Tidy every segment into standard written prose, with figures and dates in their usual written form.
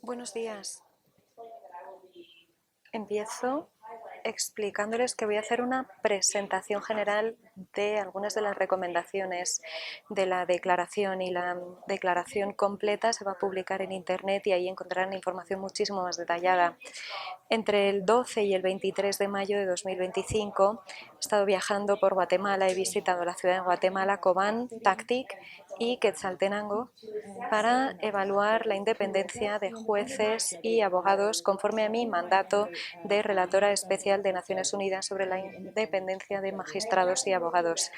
Buenos días. Empiezo explicándoles que voy a hacer una presentación general de algunas de las recomendaciones de la declaración, y la declaración completa se va a publicar en internet y ahí encontrarán información muchísimo más detallada. Entre el 12 y el 23 de mayo de 2025 he estado viajando por Guatemala, he visitado la ciudad de Guatemala, Cobán, Tactic y Quetzaltenango para evaluar la independencia de jueces y abogados conforme a mi mandato de relatora especial de Naciones Unidas sobre la independencia de magistrados y abogados.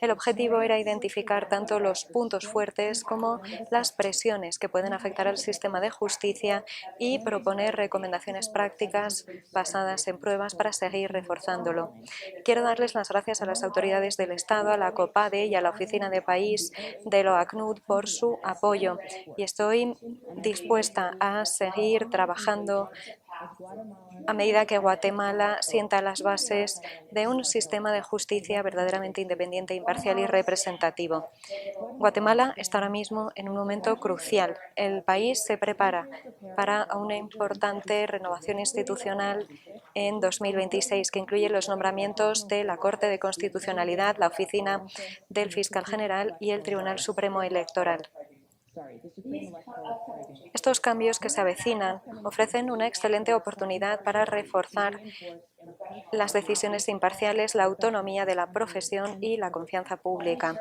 El objetivo era identificar tanto los puntos fuertes como las presiones que pueden afectar al sistema de justicia y proponer recomendaciones prácticas basadas en pruebas para seguir reforzándolo. Quiero darles las gracias a las autoridades del Estado, a la COPADE y a la Oficina de País del OACNUR por su apoyo, y estoy dispuesta a seguir trabajando a medida que Guatemala sienta las bases de un sistema de justicia verdaderamente independiente, imparcial y representativo. Guatemala está ahora mismo en un momento crucial. El país se prepara para una importante renovación institucional en 2026, que incluye los nombramientos de la Corte de Constitucionalidad, la Oficina del Fiscal General y el Tribunal Supremo Electoral. Estos cambios que se avecinan ofrecen una excelente oportunidad para reforzar las decisiones imparciales, la autonomía de la profesión y la confianza pública.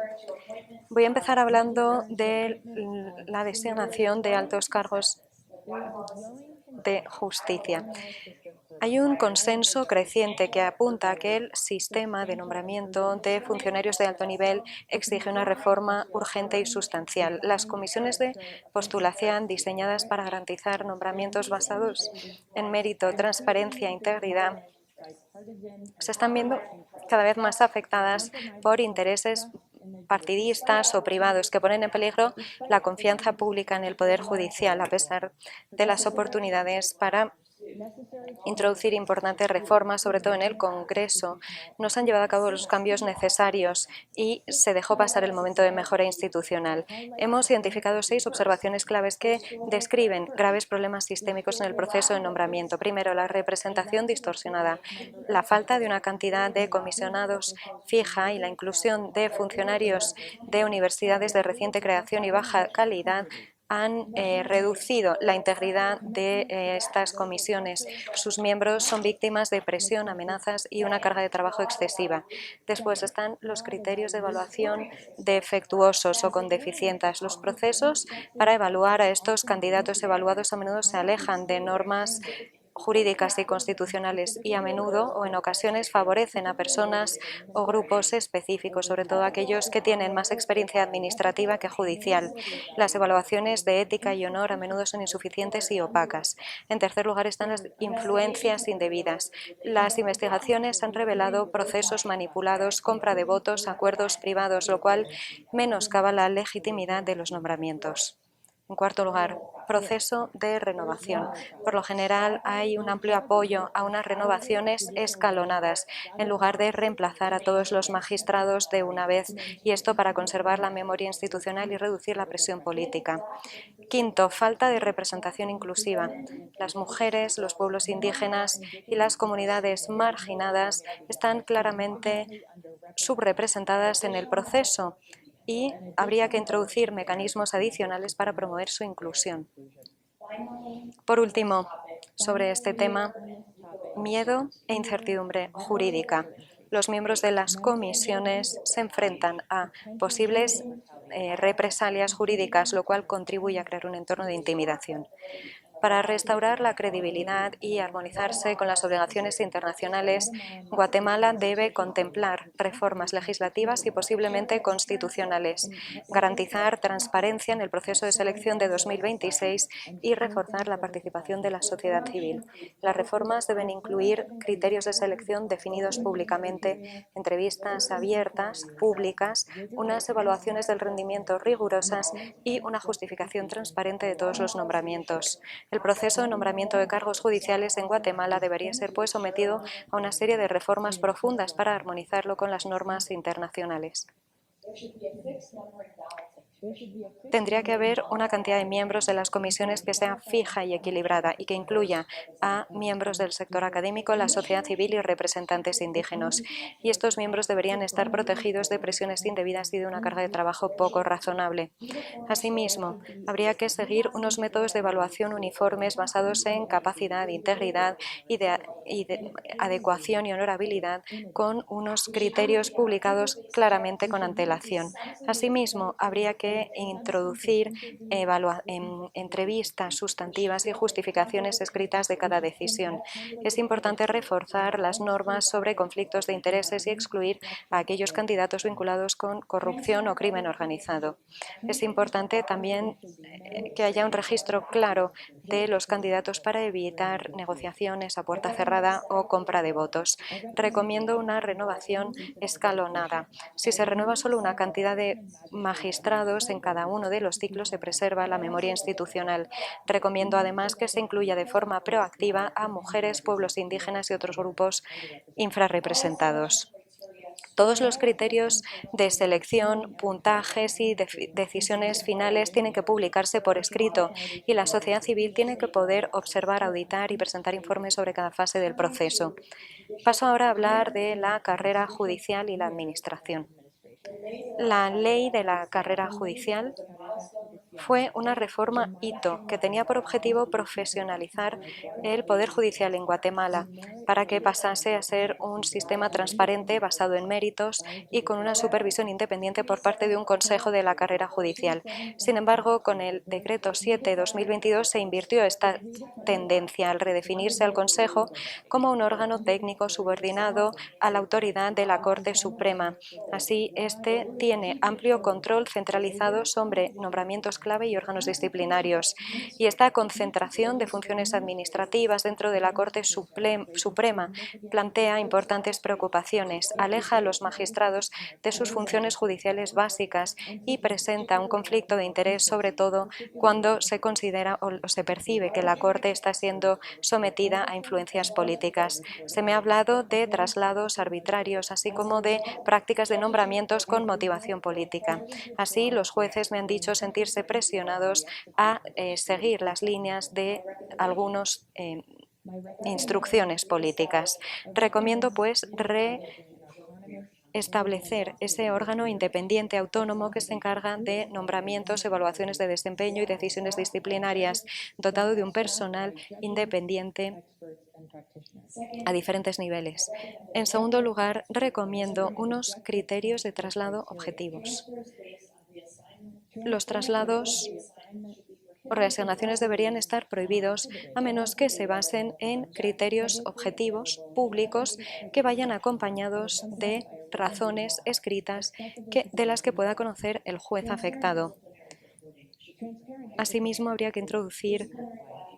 Voy a empezar hablando de la designación de altos cargos de justicia. Hay un consenso creciente que apunta a que el sistema de nombramiento de funcionarios de alto nivel exige una reforma urgente y sustancial. Las comisiones de postulación diseñadas para garantizar nombramientos basados en mérito, transparencia e integridad se están viendo cada vez más afectadas por intereses partidistas o privados que ponen en peligro la confianza pública en el Poder Judicial, a pesar de las oportunidades para introducir importantes reformas, sobre todo en el Congreso. No se han llevado a cabo los cambios necesarios y se dejó pasar el momento de mejora institucional. Hemos identificado 6 observaciones claves que describen graves problemas sistémicos en el proceso de nombramiento. Primero, la representación distorsionada, la falta de una cantidad de comisionados fija y la inclusión de funcionarios de universidades de reciente creación y baja calidad han reducido la integridad de estas comisiones. Sus miembros son víctimas de presión, amenazas y una carga de trabajo excesiva. Después están los criterios de evaluación defectuosos o con deficiencias. Los procesos para evaluar a estos candidatos evaluados a menudo se alejan de normas jurídicas y constitucionales y a menudo o en ocasiones favorecen a personas o grupos específicos, sobre todo aquellos que tienen más experiencia administrativa que judicial. Las evaluaciones de ética y honor a menudo son insuficientes y opacas. En tercer lugar están las influencias indebidas. Las investigaciones han revelado procesos manipulados, compra de votos, acuerdos privados, lo cual menoscaba la legitimidad de los nombramientos. En cuarto lugar, proceso de renovación. Por lo general hay un amplio apoyo a unas renovaciones escalonadas en lugar de reemplazar a todos los magistrados de una vez, y esto para conservar la memoria institucional y reducir la presión política. Quinto, falta de representación inclusiva. Las mujeres, los pueblos indígenas y las comunidades marginadas están claramente subrepresentadas en el proceso y habría que introducir mecanismos adicionales para promover su inclusión. Por último, sobre este tema, miedo e incertidumbre jurídica. Los miembros de las comisiones se enfrentan a posibles represalias jurídicas, lo cual contribuye a crear un entorno de intimidación. Para restaurar la credibilidad y armonizarse con las obligaciones internacionales, Guatemala debe contemplar reformas legislativas y posiblemente constitucionales, garantizar transparencia en el proceso de selección de 2026 y reforzar la participación de la sociedad civil. Las reformas deben incluir criterios de selección definidos públicamente, entrevistas abiertas, públicas, unas evaluaciones del rendimiento rigurosas y una justificación transparente de todos los nombramientos. El proceso de nombramiento de cargos judiciales en Guatemala debería ser pues sometido a una serie de reformas profundas para armonizarlo con las normas internacionales. Tendría que haber una cantidad de miembros de las comisiones que sea fija y equilibrada y que incluya a miembros del sector académico, la sociedad civil y representantes indígenas. Y estos miembros deberían estar protegidos de presiones indebidas y de una carga de trabajo poco razonable. Asimismo, habría que seguir unos métodos de evaluación uniformes basados en capacidad, integridad y de adecuación y honorabilidad, con unos criterios publicados claramente con antelación. Asimismo, habría que introducir entrevistas sustantivas y justificaciones escritas de cada decisión. Es importante reforzar las normas sobre conflictos de intereses y excluir a aquellos candidatos vinculados con corrupción o crimen organizado. Es importante también que haya un registro claro de los candidatos para evitar negociaciones a puerta cerrada o compra de votos. Recomiendo una renovación escalonada. Si se renueva solo una cantidad de magistrados en cada uno de los ciclos, se preserva la memoria institucional. Recomiendo además que se incluya de forma proactiva a mujeres, pueblos indígenas y otros grupos infrarrepresentados. Todos los criterios de selección, puntajes y decisiones finales tienen que publicarse por escrito y la sociedad civil tiene que poder observar, auditar y presentar informes sobre cada fase del proceso. Paso ahora a hablar de la carrera judicial y la administración. La ley de la carrera judicial fue una reforma hito que tenía por objetivo profesionalizar el Poder Judicial en Guatemala para que pasase a ser un sistema transparente basado en méritos y con una supervisión independiente por parte de un Consejo de la Carrera Judicial. Sin embargo, con el Decreto 7/2022 se invirtió esta tendencia al redefinirse al Consejo como un órgano técnico subordinado a la autoridad de la Corte Suprema. Así, este tiene amplio control centralizado sobre nombramientos clave y órganos disciplinarios. Y esta concentración de funciones administrativas dentro de la Corte Suprema plantea importantes preocupaciones, aleja a los magistrados de sus funciones judiciales básicas y presenta un conflicto de interés, sobre todo cuando se considera o se percibe que la Corte está siendo sometida a influencias políticas. Se me ha hablado de traslados arbitrarios, así como de prácticas de nombramientos con motivación política. Así, los jueces me han dicho sentirse presionados a seguir las líneas de algunas instrucciones políticas. Recomiendo, pues, establecer ese órgano independiente autónomo que se encarga de nombramientos, evaluaciones de desempeño y decisiones disciplinarias, dotado de un personal independiente a diferentes niveles. En segundo lugar, recomiendo unos criterios de traslado objetivos. Los traslados o reasignaciones deberían estar prohibidos a menos que se basen en criterios objetivos, públicos, que vayan acompañados de razones escritas de las que pueda conocer el juez afectado. Asimismo, habría que introducir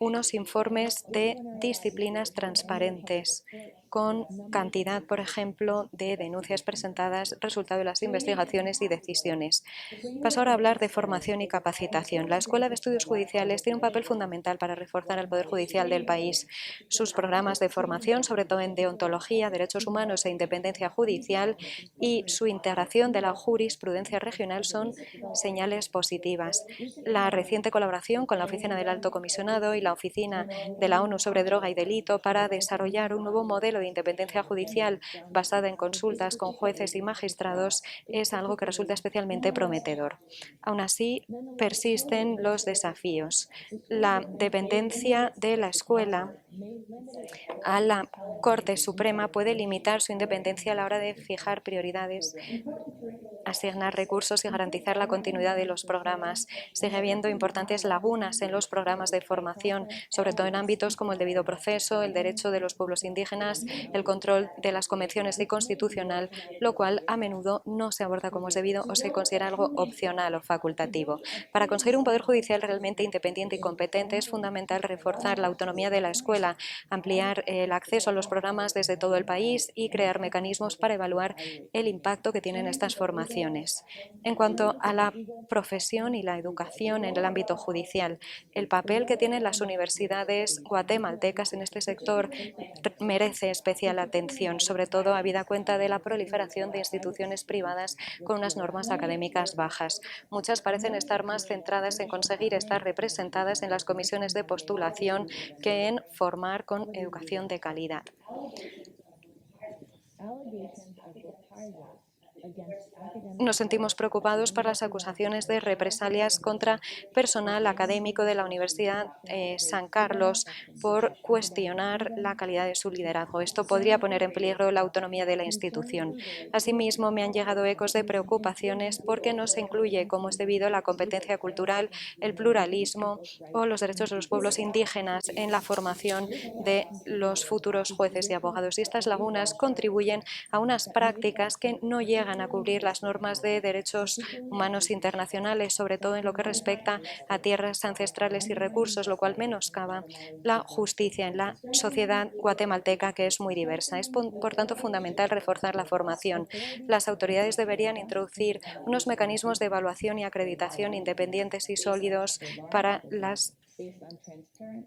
unos informes de disciplinas transparentes, con cantidad, por ejemplo, de denuncias presentadas, resultado de las investigaciones y decisiones. Paso ahora a hablar de formación y capacitación. La Escuela de Estudios Judiciales tiene un papel fundamental para reforzar el Poder Judicial del país. Sus programas de formación, sobre todo en deontología, derechos humanos e independencia judicial, y su integración de la jurisprudencia regional son señales positivas. La reciente colaboración con la Oficina del Alto Comisionado y la Oficina de la ONU sobre Droga y Delito para desarrollar un nuevo modelo de independencia judicial basada en consultas con jueces y magistrados es algo que resulta especialmente prometedor. Aún así, persisten los desafíos. La dependencia de la escuela a la Corte Suprema puede limitar su independencia a la hora de fijar prioridades, asignar recursos y garantizar la continuidad de los programas. Sigue habiendo importantes lagunas en los programas de formación, sobre todo en ámbitos como el debido proceso, el derecho de los pueblos indígenas, el control de las convenciones y constitucional, lo cual a menudo no se aborda como es debido o se considera algo opcional o facultativo. Para conseguir un poder judicial realmente independiente y competente es fundamental reforzar la autonomía de la escuela, ampliar el acceso a los programas desde todo el país y crear mecanismos para evaluar el impacto que tienen estas formaciones. actuaciones. En cuanto a la profesión y la educación en el ámbito judicial, el papel que tienen las universidades guatemaltecas en este sector merece especial atención, sobre todo habida cuenta de la proliferación de instituciones privadas con unas normas académicas bajas. Muchas parecen estar más centradas en conseguir estar representadas en las comisiones de postulación que en formar con educación de calidad. Nos sentimos preocupados por las acusaciones de represalias contra personal académico de la Universidad San Carlos por cuestionar la calidad de su liderazgo. Esto podría poner en peligro la autonomía de la institución. Asimismo, me han llegado ecos de preocupaciones porque no se incluye, como es debido, la competencia cultural, el pluralismo o los derechos de los pueblos indígenas en la formación de los futuros jueces y abogados. Y estas lagunas contribuyen a unas prácticas que no llegan a cubrir las normas de derechos humanos internacionales, sobre todo en lo que respecta a tierras ancestrales y recursos, lo cual menoscaba la justicia en la sociedad guatemalteca, que es muy diversa. Es, por tanto, fundamental reforzar la formación. Las autoridades deberían introducir unos mecanismos de evaluación y acreditación independientes y sólidos para las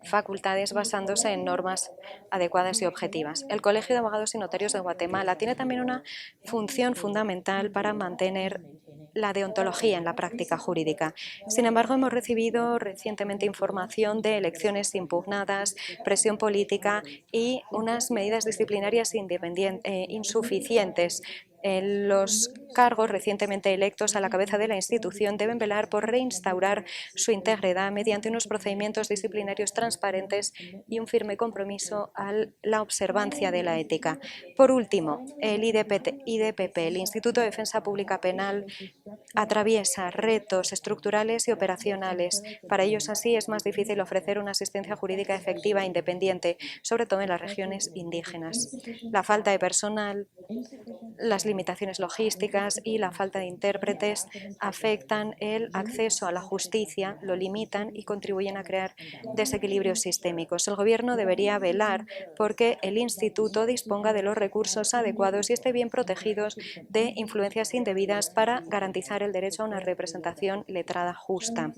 facultades basándose en normas adecuadas y objetivas. El Colegio de Abogados y Notarios de Guatemala tiene también una función fundamental para mantener la deontología en la práctica jurídica. Sin embargo, hemos recibido recientemente información de elecciones impugnadas, presión política y unas medidas disciplinarias insuficientes. Los cargos recientemente electos a la cabeza de la institución deben velar por reinstaurar su integridad mediante unos procedimientos disciplinarios transparentes y un firme compromiso a la observancia de la ética. Por último, el IDPP, el Instituto de Defensa Pública Penal, atraviesa retos estructurales y operacionales. Para ellos así es más difícil ofrecer una asistencia jurídica efectiva e independiente, sobre todo en las regiones indígenas. La falta de personal, las limitaciones logísticas y la falta de intérpretes afectan el acceso a la justicia, lo limitan y contribuyen a crear desequilibrios sistémicos. El Gobierno debería velar porque el Instituto disponga de los recursos adecuados y esté bien protegidos de influencias indebidas para garantizar el derecho a una representación letrada justa.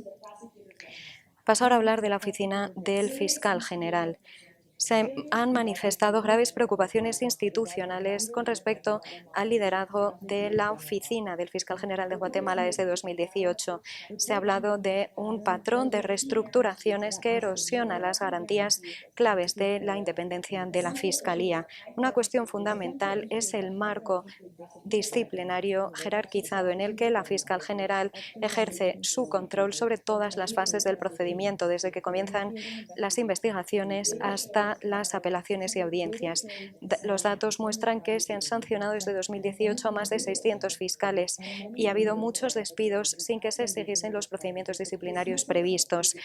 Paso ahora a hablar de la oficina del Fiscal General. Se han manifestado graves preocupaciones institucionales con respecto al liderazgo de la oficina del Fiscal General de Guatemala desde 2018. Se ha hablado de un patrón de reestructuraciones que erosiona las garantías claves de la independencia de la Fiscalía. Una cuestión fundamental es el marco disciplinario jerarquizado en el que la Fiscal General ejerce su control sobre todas las fases del procedimiento, desde que comienzan las investigaciones hasta las apelaciones y audiencias. Los datos muestran que se han sancionado desde 2018 a más de 600 fiscales y ha habido muchos despidos sin que se siguiesen los procedimientos disciplinarios previstos.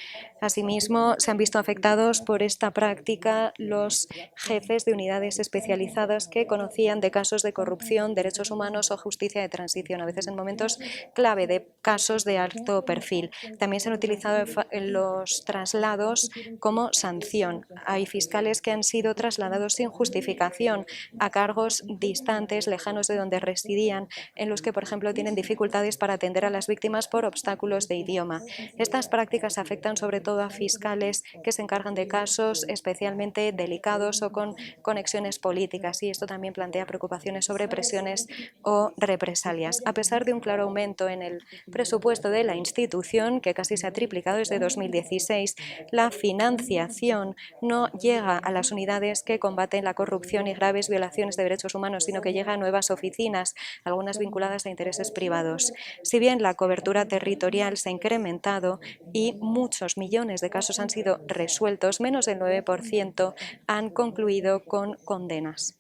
Asimismo, se han visto afectados por esta práctica los jefes de unidades especializadas que conocían de casos de corrupción, derechos humanos o justicia de transición, a veces en momentos clave de casos de alto perfil. También se han utilizado los traslados como sanción. Hay fiscales que han sido trasladados sin justificación a cargos distantes, lejanos de donde residían, en los que, por ejemplo, tienen dificultades para atender a las víctimas por obstáculos de idioma. Estas prácticas afectan sobre todo a fiscales que se encargan de casos especialmente delicados o con conexiones políticas, y esto también plantea preocupaciones sobre presiones o represalias. A pesar de un claro aumento en el presupuesto de la institución, que casi se ha triplicado desde 2016, la financiación no llega a las unidades que combaten la corrupción y graves violaciones de derechos humanos, sino que llega a nuevas oficinas, algunas vinculadas a intereses privados. Si bien la cobertura territorial se ha incrementado y muchos millones de casos han sido resueltos, menos del 9% han concluido con condenas.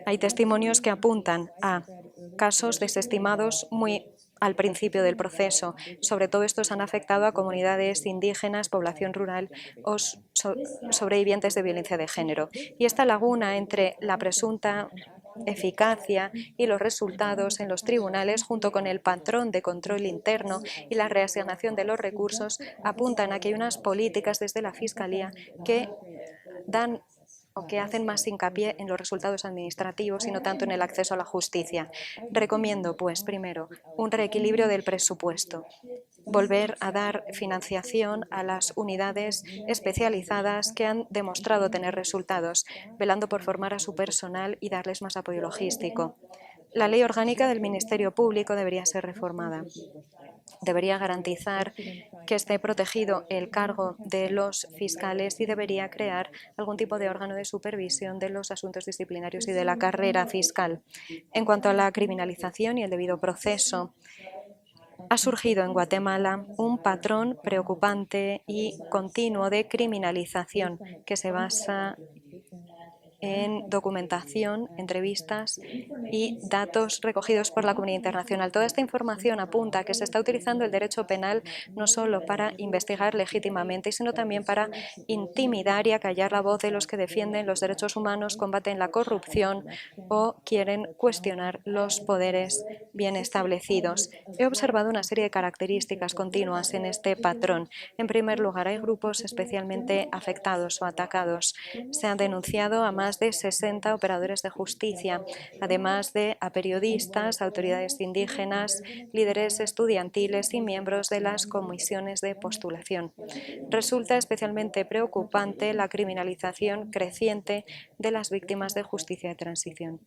Hay testimonios que apuntan a casos desestimados muy al principio del proceso. Sobre todo estos han afectado a comunidades indígenas, población rural o sobrevivientes de violencia de género. Y esta laguna entre la presunta eficacia y los resultados en los tribunales, junto con el patrón de control interno y la reasignación de los recursos, apuntan a que hay unas políticas desde la Fiscalía que dan o que hacen más hincapié en los resultados administrativos y no tanto en el acceso a la justicia. Recomiendo, pues, primero, un reequilibrio del presupuesto, volver a dar financiación a las unidades especializadas que han demostrado tener resultados, velando por formar a su personal y darles más apoyo logístico. La ley orgánica del Ministerio Público debería ser reformada. Debería garantizar que esté protegido el cargo de los fiscales y debería crear algún tipo de órgano de supervisión de los asuntos disciplinarios y de la carrera fiscal. En cuanto a la criminalización y el debido proceso, ha surgido en Guatemala un patrón preocupante y continuo de criminalización que se basa en documentación, entrevistas y datos recogidos por la comunidad internacional. Toda esta información apunta a que se está utilizando el derecho penal no solo para investigar legítimamente, sino también para intimidar y acallar la voz de los que defienden los derechos humanos, combaten la corrupción o quieren cuestionar los poderes bien establecidos. He observado una serie de características continuas en este patrón. En primer lugar, hay grupos especialmente afectados o atacados. Se han denunciado a más de 60 operadores de justicia, además de a periodistas, autoridades indígenas, líderes estudiantiles y miembros de las comisiones de postulación. Resulta especialmente preocupante la criminalización creciente de las víctimas de justicia de transición.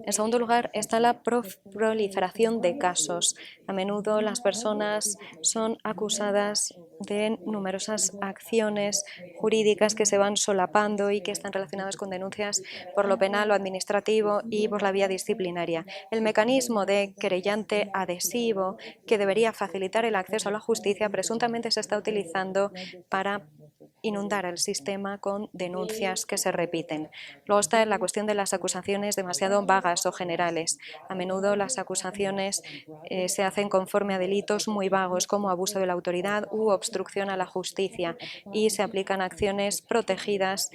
En segundo lugar, está la proliferación de casos. A menudo las personas son acusadas de numerosas acciones jurídicas que se van solapando y que están relacionadas con denuncias por lo penal o administrativo y por la vía disciplinaria. El mecanismo de querellante adhesivo, que debería facilitar el acceso a la justicia, presuntamente se está utilizando para inundar el sistema con denuncias que se repiten. Luego está la cuestión de las acusaciones demasiado vagas o generales. A menudo las acusaciones se hacen conforme a delitos muy vagos como abuso de la autoridad u obstrucción a la justicia y se aplican acciones protegidas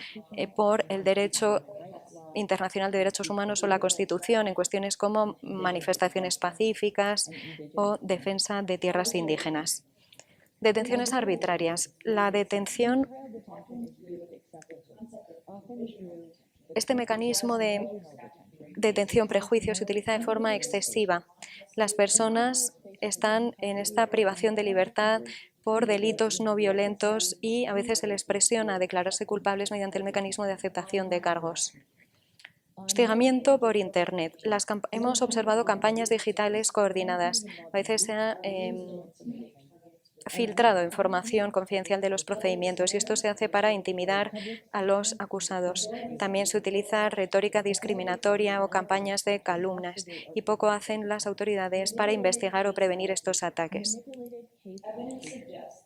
por el derecho internacional de derechos humanos o la Constitución en cuestiones como manifestaciones pacíficas o defensa de tierras indígenas. Detenciones arbitrarias. La detención, este mecanismo de detención prejuicio se utiliza de forma excesiva. Las personas están en esta privación de libertad por delitos no violentos y a veces se les presiona a declararse culpables mediante el mecanismo de aceptación de cargos. Hostigamiento por Internet. Hemos observado campañas digitales coordinadas. A veces se ha filtrado información confidencial de los procedimientos y esto se hace para intimidar a los acusados. También se utiliza retórica discriminatoria o campañas de calumnias y poco hacen las autoridades para investigar o prevenir estos ataques.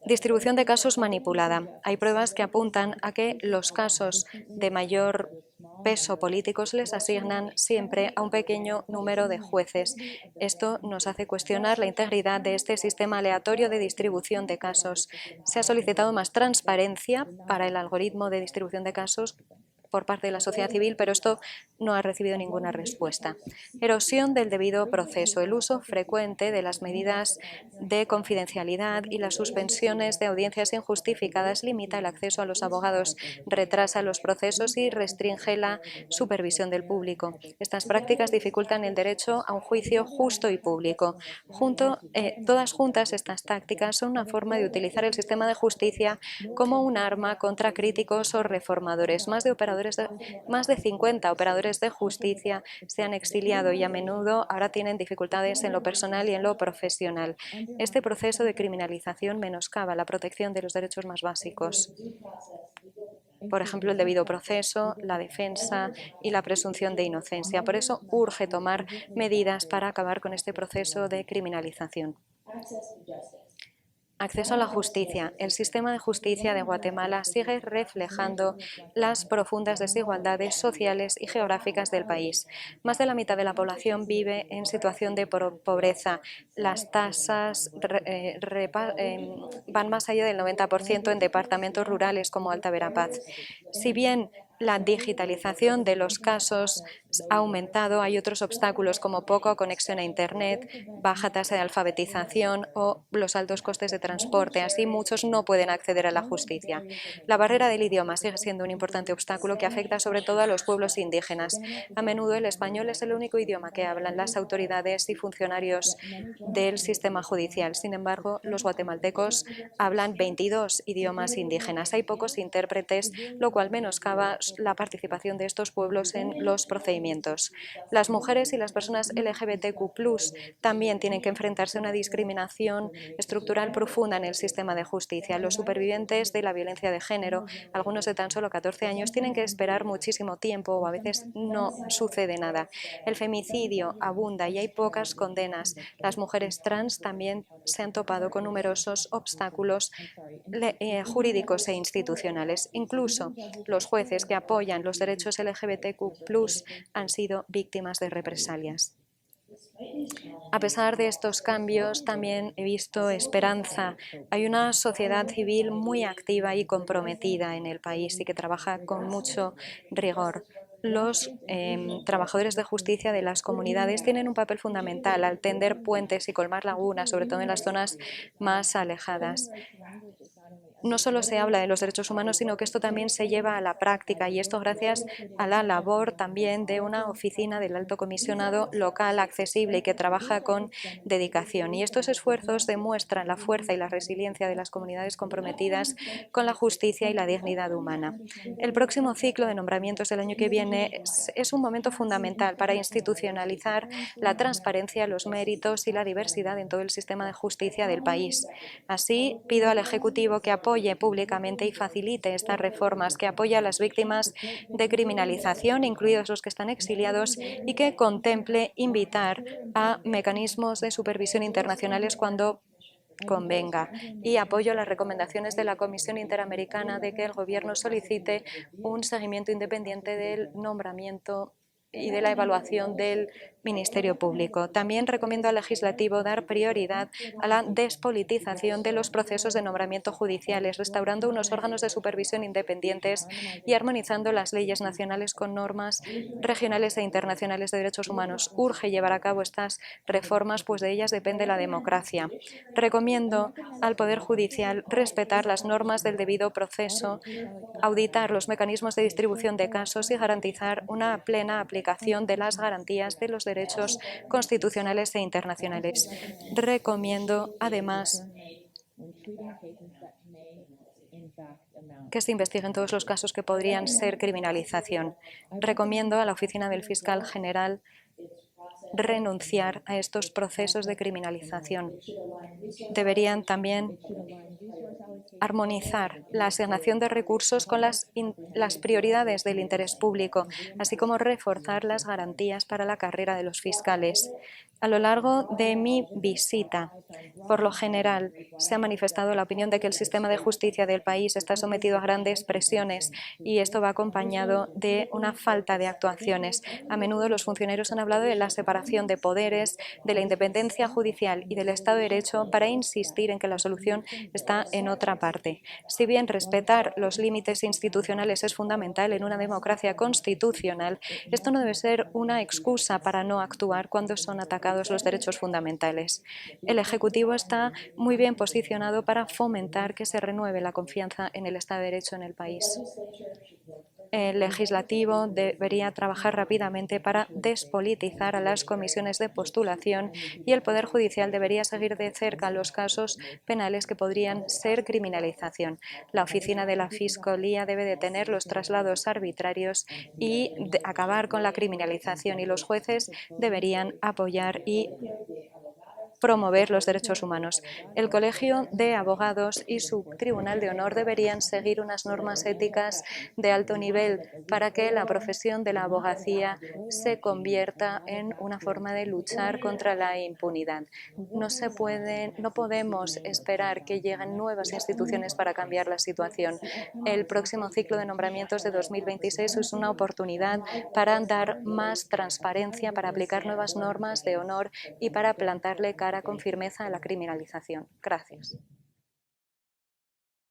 Distribución de casos manipulada. Hay pruebas que apuntan a que los casos de mayor peso políticos les asignan siempre a un pequeño número de jueces. Esto nos hace cuestionar la integridad de este sistema aleatorio de distribución de casos. Se ha solicitado más transparencia para el algoritmo de distribución de casos por parte de la sociedad civil, pero esto no ha recibido ninguna respuesta. Erosión del debido proceso. El uso frecuente de las medidas de confidencialidad y las suspensiones de audiencias injustificadas limita el acceso a los abogados, retrasa los procesos y restringe la supervisión del público. Estas prácticas dificultan el derecho a un juicio justo y público. Todas juntas, estas tácticas son una forma de utilizar el sistema de justicia como un arma contra críticos o reformadores. Más de 50 operadores de justicia se han exiliado y a menudo ahora tienen dificultades en lo personal y en lo profesional. Este proceso de criminalización menoscaba la protección de los derechos más básicos. Por ejemplo, el debido proceso, la defensa y la presunción de inocencia. Por eso urge tomar medidas para acabar con este proceso de criminalización. Acceso a la justicia. El sistema de justicia de Guatemala sigue reflejando las profundas desigualdades sociales y geográficas del país. Más de la mitad de la población vive en situación de pobreza. Las tasas van más allá del 90% en departamentos rurales como Alta Verapaz. Si bien La digitalización de los casos ha aumentado. Hay otros obstáculos como poca conexión a Internet, baja tasa de alfabetización o los altos costes de transporte. Así, muchos no pueden acceder a la justicia. La barrera del idioma sigue siendo un importante obstáculo que afecta sobre todo a los pueblos indígenas. A menudo el español es el único idioma que hablan las autoridades y funcionarios del sistema judicial. Sin embargo, los guatemaltecos hablan 22 idiomas indígenas. Hay pocos intérpretes, lo cual menoscaba la participación de estos pueblos en los procedimientos. Las mujeres y las personas LGBTQ+ también tienen que enfrentarse a una discriminación estructural profunda en el sistema de justicia. Los supervivientes de la violencia de género, algunos de tan solo 14 años, tienen que esperar muchísimo tiempo o a veces no sucede nada. El femicidio abunda y hay pocas condenas. Las mujeres trans también se han topado con numerosos obstáculos jurídicos e institucionales. Incluso los jueces que apoyan los derechos LGBTQ+ han sido víctimas de represalias. A pesar de estos cambios, también he visto esperanza. Hay una sociedad civil muy activa y comprometida en el país y que trabaja con mucho rigor. Los trabajadores de justicia de las comunidades tienen un papel fundamental al tender puentes y colmar lagunas, sobre todo en las zonas más alejadas. No solo se habla de los derechos humanos, sino que esto también se lleva a la práctica, y esto gracias a la labor también de una oficina del Alto Comisionado local accesible y que trabaja con dedicación. Y estos esfuerzos demuestran la fuerza y la resiliencia de las comunidades comprometidas con la justicia y la dignidad humana. El próximo ciclo de nombramientos del año que viene es un momento fundamental para institucionalizar la transparencia, los méritos y la diversidad en todo el sistema de justicia del país. Así, pido al Ejecutivo que apoye públicamente y facilite estas reformas, que apoye a las víctimas de criminalización, incluidos los que están exiliados, y que contemple invitar a mecanismos de supervisión internacionales cuando convenga. Y apoyo las recomendaciones de la Comisión Interamericana de que el Gobierno solicite un seguimiento independiente del nombramiento y de la evaluación del Ministerio Público. También recomiendo al Legislativo dar prioridad a la despolitización de los procesos de nombramiento judiciales, restaurando unos órganos de supervisión independientes y armonizando las leyes nacionales con normas regionales e internacionales de derechos humanos. Urge llevar a cabo estas reformas, pues de ellas depende la democracia. Recomiendo al Poder Judicial respetar las normas del debido proceso, auditar los mecanismos de distribución de casos y garantizar una plena aplicación de las garantías de los derechos constitucionales e internacionales. Recomiendo, además, que se investiguen todos los casos que podrían ser criminalización. Recomiendo a la Oficina del Fiscal General renunciar a estos procesos de criminalización. Deberían también armonizar la asignación de recursos con las prioridades del interés público, así como reforzar las garantías para la carrera de los fiscales. A lo largo de mi visita, por lo general, se ha manifestado la opinión de que el sistema de justicia del país está sometido a grandes presiones y esto va acompañado de una falta de actuaciones. A menudo los funcionarios han hablado de la separación de poderes, de la independencia judicial y del Estado de Derecho para insistir en que la solución está en otra parte. Si bien respetar los límites institucionales es fundamental en una democracia constitucional, esto no debe ser una excusa para no actuar cuando son atacados los derechos fundamentales. El Ejecutivo está muy bien posicionado para fomentar que se renueve la confianza en el Estado de Derecho en el país. El Legislativo debería trabajar rápidamente para despolitizar a las comisiones de postulación y el Poder Judicial debería seguir de cerca los casos penales que podrían ser criminalización. La Oficina de la Fiscalía debe detener los traslados arbitrarios y acabar con la criminalización, y los jueces deberían apoyar y promover los derechos humanos. El Colegio de Abogados y su Tribunal de Honor deberían seguir unas normas éticas de alto nivel para que la profesión de la abogacía se convierta en una forma de luchar contra la impunidad. No podemos esperar que lleguen nuevas instituciones para cambiar la situación. El próximo ciclo de nombramientos de 2026 es una oportunidad para dar más transparencia, para aplicar nuevas normas de honor y para plantarle cara con firmeza a la criminalización. Gracias.